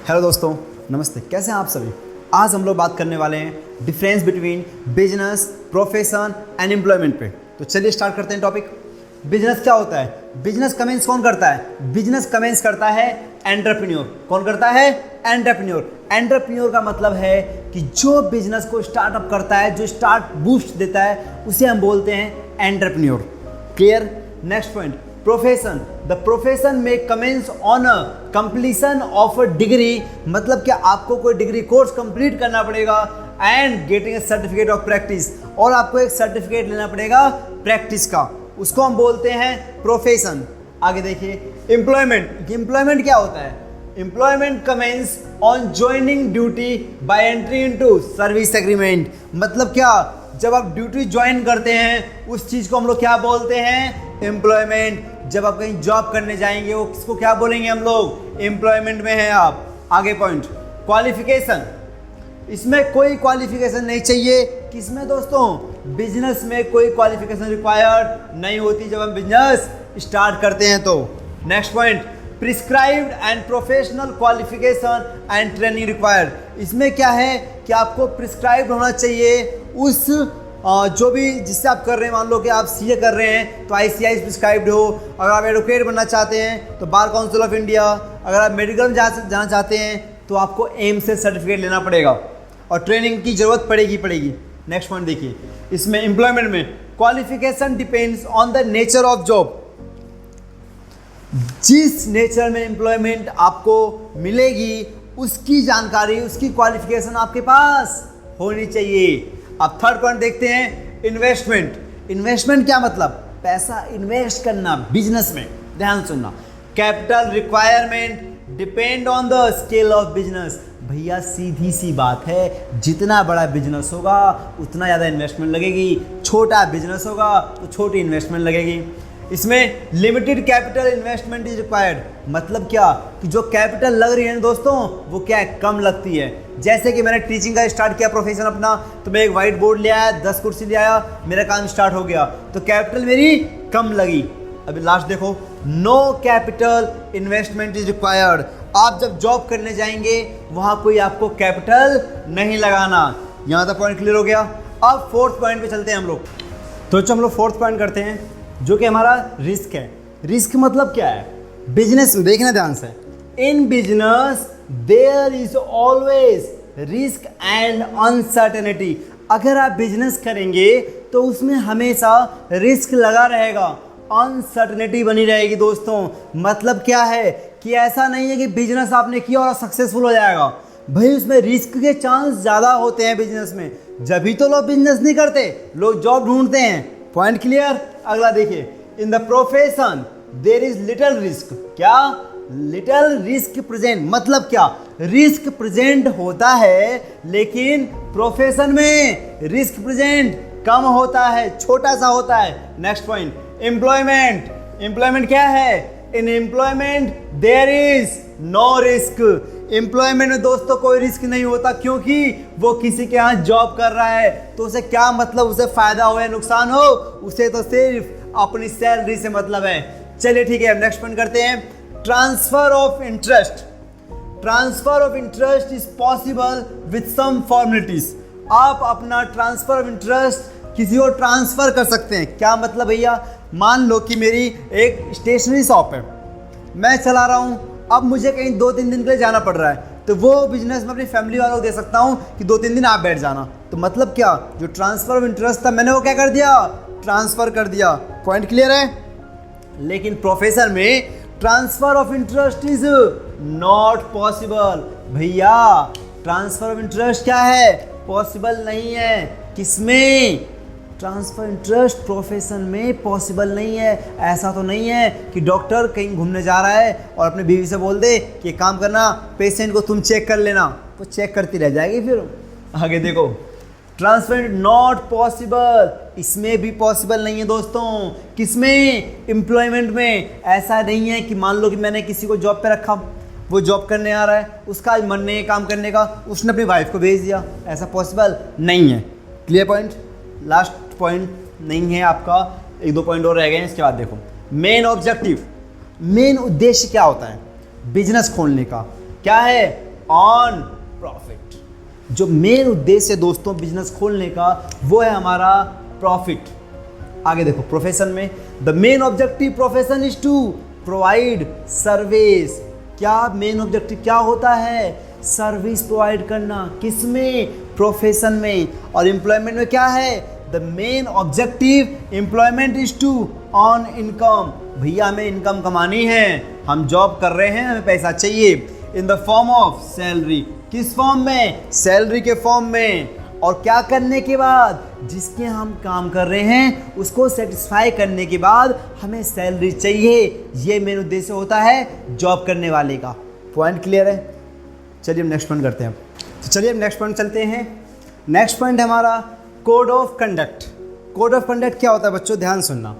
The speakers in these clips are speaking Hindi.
हेलो दोस्तों, नमस्ते। कैसे हैं आप सभी? आज हम लोग बात करने वाले हैं difference between business, profession and employment पे। तो चलिए स्टार्ट करते हैं टॉपिक। बिजनेस क्या होता है? बिजनेस कमेंस कौन करता है? बिजनेस कमेंस करता है एंटरप्रेन्योर। कौन करता है? एंटरप्रेन्योर। एंटरप्रेन्योर का मतलब है कि जो बिजनेस को स्टार्टअप करता है, जो स्टार्ट बूस्ट देता है, उसे हम बोलते हैं entrepreneur. Clear? Next point, profession. The profession में commences on a completion of a degree. मतलब क्या आपको कोई डिग्री कोर्स कंप्लीट करना पड़ेगा and getting a certificate of practice, और आपको एक सर्टिफिकेट लेना पड़ेगा प्रैक्टिस का, उसको हम बोलते हैं प्रोफेशन। आगे देखिए, एम्प्लॉयमेंट। एम्प्लॉयमेंट क्या होता है? Employment commences on joining duty by entry into service agreement. मतलब क्या, जब आप ड्यूटी ज्वाइन करते हैं उस चीज को हम लोग क्या बोलते हैं? एम्प्लॉयमेंट। जब आप कहीं जॉब करने जाएंगे वो किसको क्या बोलेंगे हम लोग? एम्प्लॉयमेंट में हैं आप। आगे पॉइंट, क्वालिफिकेशन। इसमें कोई क्वालिफिकेशन नहीं चाहिए। किसमें दोस्तों? बिजनेस में कोई क्वालिफिकेशन रिक्वायर्ड नहीं होती जब हम बिजनेस स्टार्ट करते हैं तो। Next point, prescribed and professional qualification and training required. इसमें क्या है कि आपको प्रिस्क्राइब्ड होना चाहिए उस जो भी जिससे आप कर रहे हैं। मान लो कि आप सीए कर रहे हैं तो आईसीआई प्रिस्क्राइब्ड हो। अगर आप एडवोकेट बनना चाहते हैं तो बार काउंसिल ऑफ इंडिया। अगर आप मेडिकल में जाना चाहते हैं तो आपको एम्स से सर्टिफिकेट लेना पड़ेगा और ट्रेनिंग की ज़रूरत पड़ेगी। नेक्स्ट पॉइंट देखिए, इसमें एम्प्लॉयमेंट में qualification depends on the nature of job. जिस नेचर में एम्प्लॉयमेंट आपको मिलेगी उसकी जानकारी, उसकी क्वालिफिकेशन आपके पास होनी चाहिए। अब थर्ड पॉइंट देखते हैं, इन्वेस्टमेंट। इन्वेस्टमेंट क्या मतलब? पैसा इन्वेस्ट करना बिजनेस में। ध्यान सुनना, capital requirement depend on the scale of business. भैया सीधी सी बात है, जितना बड़ा बिजनेस होगा उतना ज़्यादा इन्वेस्टमेंट लगेगी, छोटा बिजनेस होगा तो छोटी इन्वेस्टमेंट लगेगी। इसमें limited capital investment is required. मतलब क्या कि जो कैपिटल लग रही है ना दोस्तों, वो क्या है? कम लगती है। जैसे कि मैंने टीचिंग का स्टार्ट किया प्रोफेशन अपना, तो मैं एक वाइट बोर्ड ले आया, 10 कुर्सी ले आया, मेरा काम स्टार्ट हो गया, तो कैपिटल मेरी कम लगी। अभी लास्ट देखो, no capital investment is required. आप जब जॉब करने जाएंगे वहाँ कोई आपको कैपिटल नहीं लगाना। यहाँ तक पॉइंट क्लियर हो गया। अब फोर्थ पॉइंट पे चलते हैं हम लोग। तो हम लोग फोर्थ पॉइंट करते हैं जो कि हमारा रिस्क है। रिस्क मतलब क्या है? बिजनेस में देखना ध्यान से, in business there is always risk and uncertainty. अगर आप बिजनेस करेंगे तो उसमें हमेशा रिस्क लगा रहेगा, अनसर्टेनिटी बनी रहेगी दोस्तों। मतलब क्या है कि ऐसा नहीं है कि बिजनेस आपने किया और सक्सेसफुल हो जाएगा। भाई उसमें रिस्क के चांस ज़्यादा होते हैं बिजनेस में, जब तो लोग बिजनेस नहीं करते, लोग जॉब ढूंढते हैं। Point clear? अगला देखिए, in the profession there is little risk. क्या? Little risk present. मतलब क्या? रिस्क प्रेजेंट होता है लेकिन प्रोफेशन में रिस्क प्रेजेंट कम होता है, छोटा सा होता है। Next point, employment. एम्प्लॉयमेंट क्या है? In employment there is no risk. Employment में दोस्तों कोई रिस्क नहीं होता, क्योंकि वो किसी के यहाँ जॉब कर रहा है तो उसे क्या मतलब, उसे फायदा हो या नुकसान हो, उसे तो सिर्फ अपनी सैलरी से मतलब है। चलिए ठीक है, नेक्स्ट पॉइंट करते हैं, transfer of interest. Transfer of interest is possible with some formalities. आप अपना ट्रांसफर ऑफ इंटरेस्ट किसी को ट्रांसफर कर सकते हैं। क्या मतलब भैया? मान लो कि मेरी एक स्टेशनरी शॉप है, मैं चला रहा हूँ, अब मुझे कहीं 2-3 दिन के लिए जाना पड़ रहा है, तो वो बिजनेस में अपनी फैमिली वालों को दे सकता हूँ कि 2-3 दिन आप बैठ जाना। तो मतलब क्या, जो ट्रांसफर ऑफ इंटरेस्ट था मैंने वो क्या कर दिया? ट्रांसफर कर दिया। पॉइंट क्लियर है? लेकिन प्रोफेशन में transfer of interest is not possible. भैया ट्रांसफर ऑफ इंटरेस्ट क्या है? पॉसिबल नहीं है। किसमें? ट्रांसफर इंटरेस्ट प्रोफेशन में पॉसिबल नहीं है। ऐसा तो नहीं है कि डॉक्टर कहीं घूमने जा रहा है और अपने बीवी से बोल दे कि काम करना, पेशेंट को तुम चेक कर लेना, तो चेक करती रह जाएगी फिर। आगे देखो, ट्रांसफर नॉट पॉसिबल, इसमें भी पॉसिबल नहीं है दोस्तों। किसमें? एम्प्लॉयमेंट में। ऐसा नहीं है कि मान लो कि मैंने किसी को जॉब पे रखा, वो जॉब करने आ रहा है, उसका आज मन नहीं है काम करने का, उसने अपनी वाइफ को भेज दिया, ऐसा पॉसिबल नहीं है। Clear point? लास्ट पॉइंट नहीं है आपका, 1-2 पॉइंट और रह गए हैं, इसके बाद देखो, मेन ऑब्जेक्टिव। मेन उद्देश्य क्या होता है बिजनेस खोलने का? क्या है? On profit. जो मेन उद्देश्य है दोस्तों बिजनेस खोलने का वो है हमारा प्रॉफिट। आगे देखो प्रोफेशन में, the main objective profession is to provide service. क्या मेन ऑब्जेक्टिव क्या होता है? सर्विस प्रोवाइड करना। किसमें? प्रोफेशन में। और एम्प्लॉयमेंट में क्या है? The main objective employment is to earn income. भैया हमें इनकम कमानी है, हम जॉब कर रहे हैं, हमें पैसा चाहिए। In the form of salary. किस फॉर्म में? सैलरी के फॉर्म में। और क्या करने के बाद? जिसके हम काम कर रहे हैं उसको सेटिस्फाई करने के बाद हमें सैलरी चाहिए। ये मेन उद्देश्य होता है जॉब करने वाले का। पॉइंट क्लियर है? चलिए हम नेक्स्ट पॉइंट करते हैं। तो चलिए हम नेक्स्ट पॉइंट चलते हैं। नेक्स्ट पॉइंट है हमारा code of conduct. Code of conduct क्या होता है बच्चों? ध्यान सुनना।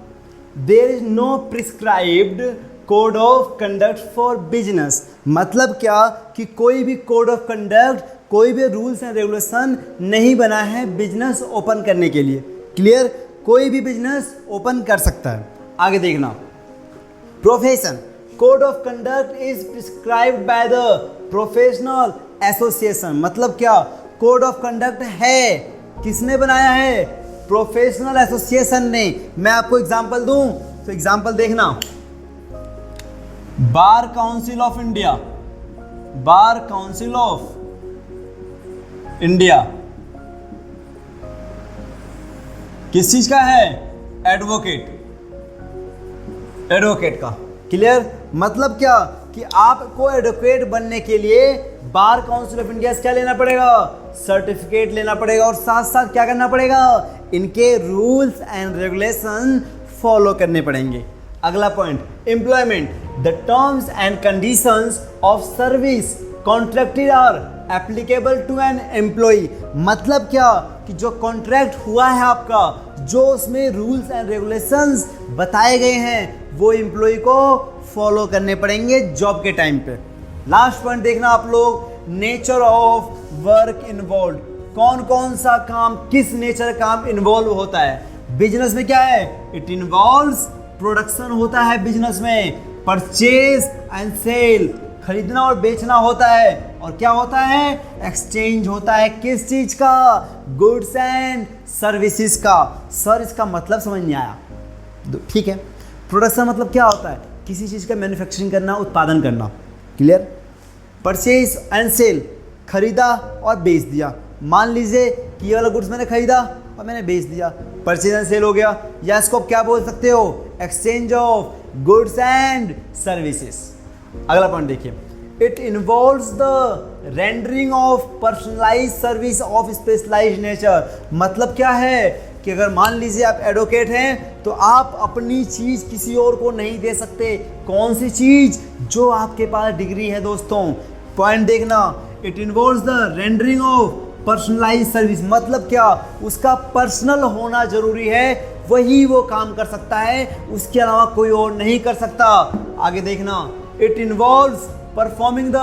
There is no prescribed code of conduct for business. मतलब क्या कि कोई भी कोड ऑफ कंडक्ट, कोई भी रूल्स एंड रेगुलेशन नहीं बना है बिजनेस ओपन करने के लिए। क्लियर? कोई भी बिजनेस ओपन कर सकता है। आगे देखना, profession. Code of conduct is prescribed by the professional association. मतलब क्या? कोड ऑफ कंडक्ट है, किसने बनाया है? प्रोफेशनल एसोसिएशन ने। मैं आपको एग्जांपल दूं तो एग्जांपल देखना, bar council of India. Bar council of India किस चीज का है? एडवोकेट। एडवोकेट का। क्लियर? मतलब क्या कि आपको एडवोकेट बनने के लिए बार काउंसिल ऑफ इंडिया से क्या लेना पड़ेगा? सर्टिफिकेट लेना पड़ेगा। और साथ साथ क्या करना पड़ेगा? इनके रूल्स एंड रेगुलेशन फॉलो करने पड़ेंगे। अगला point, employment. The terms and conditions of service contracted are applicable to an employ. मतलब क्या कि जो कॉन्ट्रैक्ट हुआ है आपका, जो उसमें रूल्स एंड रेगुलेशंस बताए गए हैं वो एम्प्लॉय को फॉलो करने पड़ेंगे जॉब के टाइम पे। लास्ट पॉइंट देखना आप लोग, नेचर ऑफ वर्क इन्वॉल्व। कौन कौन सा काम, किस नेचर काम इन्वॉल्व होता है बिजनेस में? क्या है? इट इन्वॉल्व्स प्रोडक्शन होता है बिजनेस में, परचेज एंड सेल, खरीदना और बेचना होता है। और क्या होता है? एक्सचेंज होता है। किस चीज का? गुड्स एंड सर्विसेज का। सर इसका मतलब समझ नहीं आया। ठीक है, प्रोडक्शन मतलब क्या होता है? किसी चीज का मैन्युफैक्चरिंग करना, उत्पादन करना। क्लियर? परचेज एंड सेल, खरीदा और बेच दिया। मान लीजिए कि ये वाला गुड्स मैंने खरीदा और मैंने बेच दिया, परचेज एंड सेल हो गया। या इसको आप क्या बोल सकते हो? Exchange of goods and services. अगला पॉइंट देखिए, it involves the rendering of personalised service of specialised nature. मतलब क्या है कि अगर मान लीजिए आप एडवोकेट हैं तो आप अपनी चीज किसी और को नहीं दे सकते। कौन सी चीज? जो आपके पास डिग्री है दोस्तों। पॉइंट देखना, it involves the rendering of personalised service. मतलब क्या? उसका पर्सनल होना जरूरी है, वही वो काम कर सकता है, उसके अलावा कोई और नहीं कर सकता। आगे देखना, it involves performing the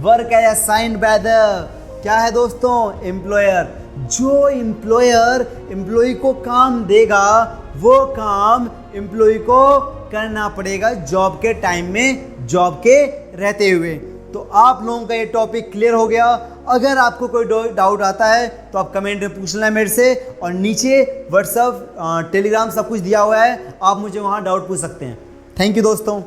work as assigned by the, क्या है दोस्तों? एम्प्लॉयर। जो एम्प्लॉयर एम्प्लॉय को काम देगा वो काम एम्प्लॉय को करना पड़ेगा जॉब के टाइम में, जॉब के रहते हुए। तो आप लोगों का ये टॉपिक क्लियर हो गया। अगर आपको कोई डाउट आता है तो आप कमेंट में पूछना है मेरे से, और नीचे व्हाट्सएप, टेलीग्राम सब कुछ दिया हुआ है, आप मुझे वहाँ डाउट पूछ सकते हैं। थैंक यू दोस्तों।